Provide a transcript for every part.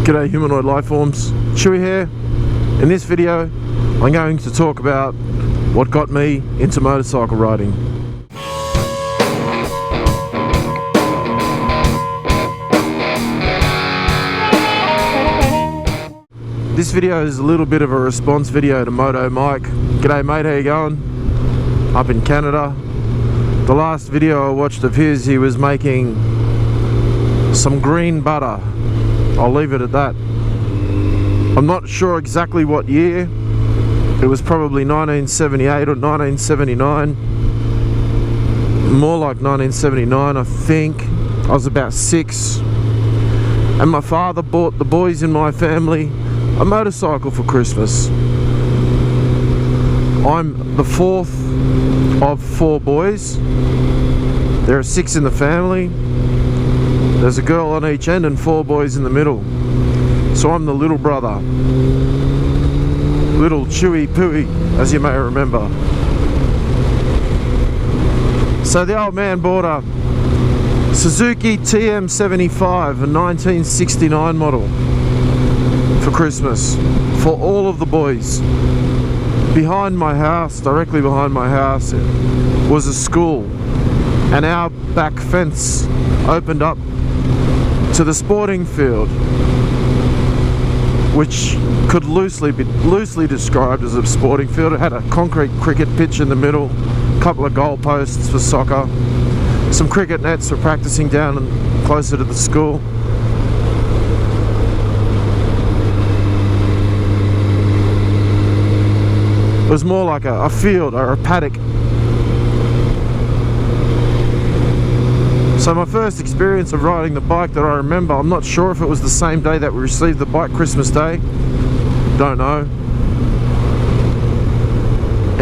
G'day humanoid life forms, Chewy here. In this video I'm going to talk about what got me into motorcycle riding. This video is a little bit of a response video to Moto Mike. G'day mate, how you going? Up in Canada. The last video I watched of his, he was making some green butter. I'll leave it at that. I'm not sure exactly what year. It was probably 1978 or 1979. More like 1979, I think. I was about 6. And my father bought the boys in my family a motorcycle for Christmas. I'm the 4th of 4 boys. There are 6 in the family. There's a girl on each end and 4 boys in the middle. So I'm the little brother. Little Chewy Pooey, as you may remember. So the old man bought a Suzuki TM75, a 1969 model, for Christmas, for all of the boys. Behind my house, directly behind my house, was a school. And our back fence opened up to the sporting field, which could loosely be described as a sporting field. It had a concrete cricket pitch in the middle, a couple of goal posts for soccer, some cricket nets for practicing down and closer to the school. It was more like a field or a paddock. So my first experience of riding the bike that I remember, I'm not sure if it was the same day that we received the bike, Christmas Day. Don't know.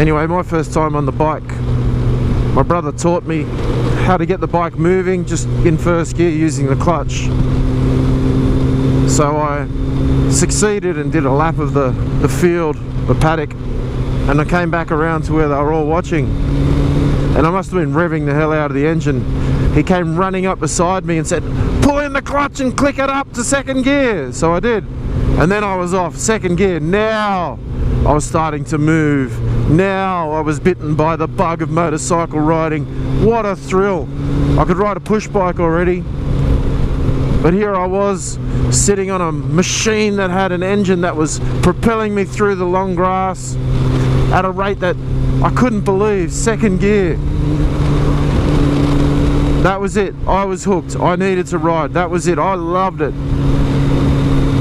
Anyway, my first time on the bike, my brother taught me how to get the bike moving just in first gear using the clutch. So I succeeded and did a lap of the field, the paddock, and I came back around to where they were all watching. And I must have been revving the hell out of the engine. He came running up beside me and said, "Pull in the clutch and click it up to second gear." So I did. And then I was off second gear. Now I was starting to move. Now I was bitten by the bug of motorcycle riding. What a thrill. I could ride a push bike already. But here I was, sitting on a machine that had an engine that was propelling me through the long grass at a rate that I couldn't believe. Second gear. That was it. I was hooked. I needed to ride. That was it. I loved it.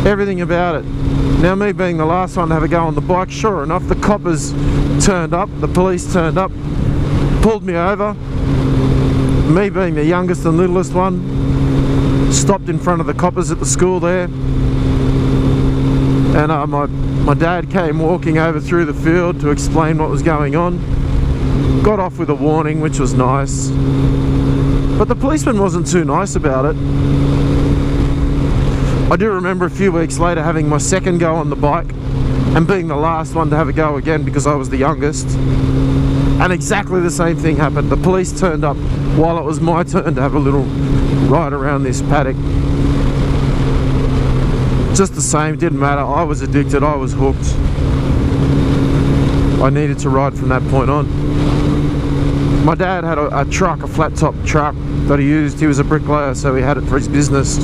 Everything about it. Now, me being the last one to have a go on the bike, sure enough, the coppers turned up, the police turned up, pulled me over. Me being the youngest and littlest one, stopped in front of the coppers at the school there. And my dad came walking over through the field to explain what was going on. Got off with a warning, which was nice. But the policeman wasn't too nice about it. I do remember a few weeks later having my second go on the bike and being the last one to have a go again because I was the youngest. And exactly the same thing happened. The police turned up while it was my turn to have a little ride around this paddock. Just the same, didn't matter. I was addicted, I was hooked. I needed to ride from that point on. My dad had a truck, a flat top truck that he used. He was a bricklayer, so he had it for his business.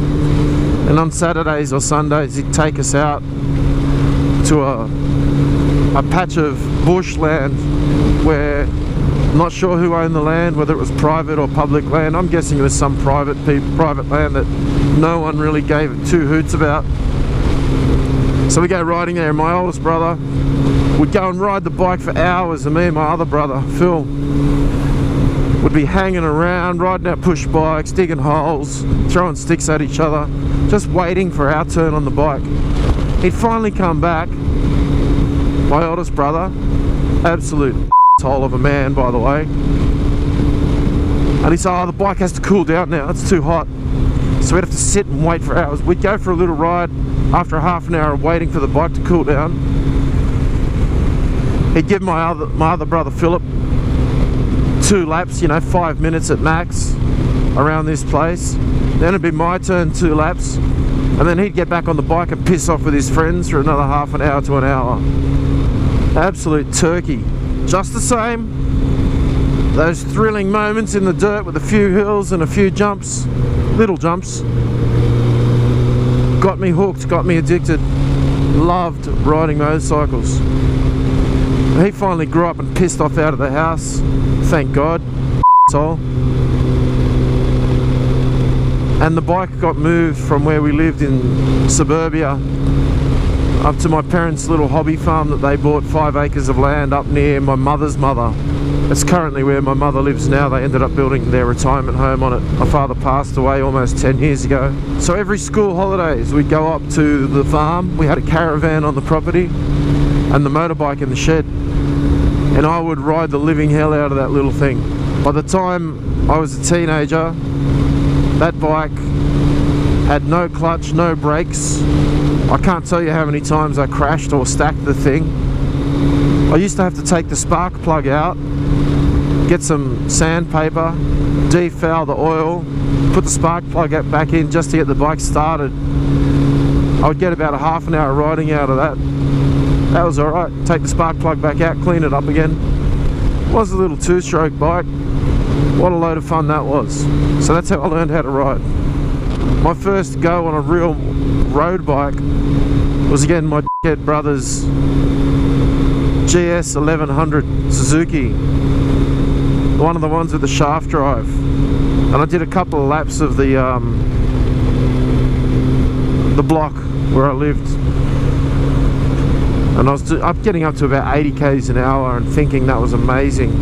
And on Saturdays or Sundays he'd take us out to a patch of bushland where I'm not sure who owned the land, whether it was private or public land. I'm guessing it was some private land that no one really gave two hoots about. So we go riding there, and my oldest brother would go and ride the bike for hours, and me and my other brother, Phil, would be hanging around, riding our push bikes, digging holes, throwing sticks at each other, just waiting for our turn on the bike. He'd finally come back, my oldest brother, absolute asshole of a man, by the way, and he'd say, "Oh, the bike has to cool down now, it's too hot." So we'd have to sit and wait for hours. We'd go for a little ride. After half an hour of waiting for the bike to cool down, he'd give my other brother Philip 2 laps, you know, 5 minutes at max around this place. Then it'd be my turn, 2 laps. and then he'd get back on the bike and piss off with his friends for another half an hour to an hour. Absolute turkey. Just the same, those thrilling moments in the dirt with a few hills and a few jumps, little jumps, got me hooked, got me addicted. Loved riding motorcycles. He finally grew up and pissed off out of the house, thank God, asshole. And the bike got moved from where we lived in suburbia up to my parents' little hobby farm that they bought, 5 acres of land up near my mother's mother. It's currently where my mother lives now. They ended up building their retirement home on it. My father passed away almost 10 years ago. So every school holidays we'd go up to the farm. We had a caravan on the property and the motorbike in the shed. And I would ride the living hell out of that little thing. By the time I was a teenager, that bike had no clutch, no brakes. I can't tell you how many times I crashed or stacked the thing. I used to have to take the spark plug out, get some sandpaper, defoul the oil, put the spark plug back in just to get the bike started. I would get about a half an hour riding out of that. That was alright. Take the spark plug back out, clean it up again. It was a little 2-stroke bike. What a load of fun that was. So that's how I learned how to ride. My first go on a real road bike was again my dickhead brother's GS1100 Suzuki. One of the ones with the shaft drive. And I did a couple of laps of the block where I lived. And I was getting up to about 80 k's an hour and thinking that was amazing.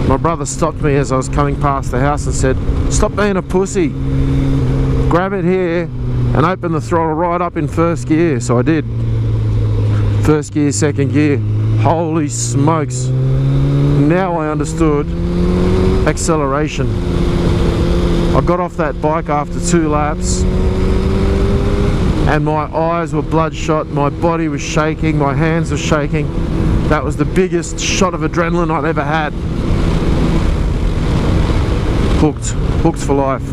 My brother stopped me as I was coming past the house and said, "Stop being a pussy. Grab it here and open the throttle right up in first gear." So I did. First gear, second gear. Holy smokes. Now I understood acceleration. I got off that bike after 2 laps and my eyes were bloodshot, my body was shaking, my hands were shaking. That was the biggest shot of adrenaline I'd ever had. Hooked for life.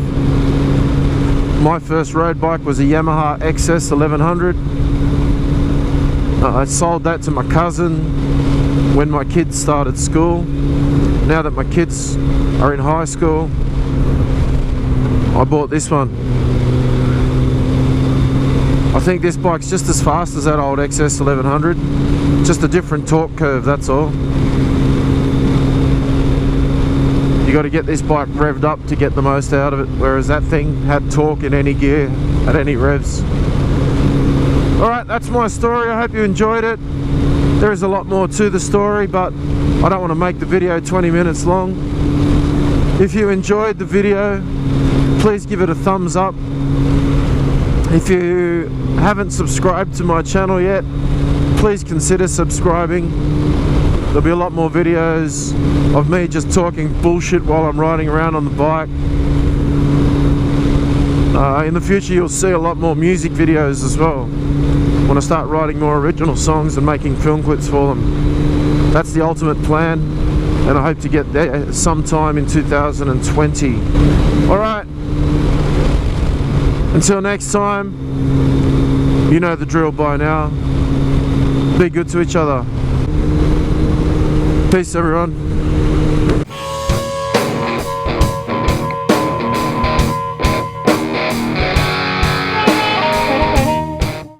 My first road bike was a Yamaha XS 1100. I sold that to my cousin when my kids started school. Now that my kids are in high school, I bought this one. I think this bike's just as fast as that old XS 1100, just a different torque curve, that's all. You got to get this bike revved up to get the most out of it, whereas that thing had torque in any gear at any revs. Alright, that's my story. I hope you enjoyed it. There is a lot more to the story, but I don't want to make the video 20 minutes long. If you enjoyed the video, please give it a thumbs up. If you haven't subscribed to my channel yet, please consider subscribing. There'll be a lot more videos of me just talking bullshit while I'm riding around on the bike. In the future you'll see a lot more music videos as well, when I start writing more original songs and making film clips for them. That's the ultimate plan, and I hope to get there sometime in 2020. Alright, until next time, you know the drill by now. Be good to each other. Peace everyone.